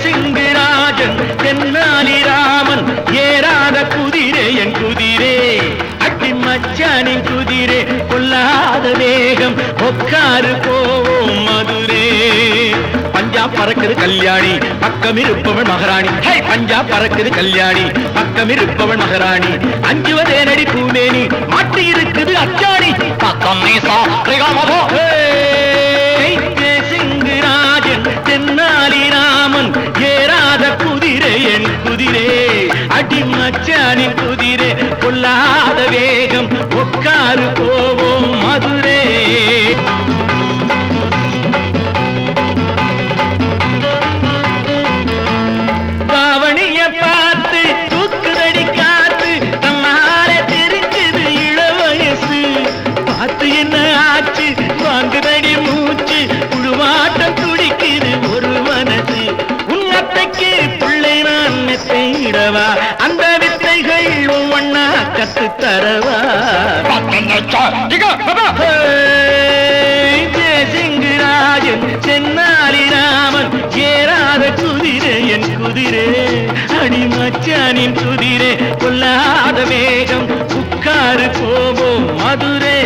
சிங்கராஜன் தென்னாலி ராமன் ஏறாத குதிரை என் குதிரே அட்டி மச்சானின் குதிரே கொல்லாத வேகம் உட்காரு போவோம் மதுரே பஞ்சாப் பறக்குது கல்யாணி பக்கம் இருப்பவள் மகாராணி பஞ்சாப் பறக்குது கல்யாணி பக்கம் இருப்பவள் மகாராணி அஞ்சுவதே நடி பூமேனி மாட்டி இருக்குது அச்சாணி பக்கம் சிங்கராஜன் தென்னாலி ராமன் ஏறாத குதிரை என் குதிரே அடி மச்சானின் குதிரை கொல்லாத வேகம் உட்காரு போவோம் மதுரே பாவணிய பார்த்து தூக்குதடி காத்து தன்னால தெரிஞ்சது இளவயசு பார்த்து என்ன ஆச்சு வாங்குதடி மூச்சு புழுவாட்டம் துடிக்குது ஒரு மனசு உன்னத்தைக்கு பிள்ளை நான் மெத்தையிடவா அந்த வித்தைகள் ஒவ்வொன்னா கத்து தரவா சிங்கராஜன் தென்னாலி ராமன் ஏறாத குதிரை என் குதிரை அடி மச்சானின் குதிரை கொல்லாத வேகம் உட்காரு போவோம் மதுரை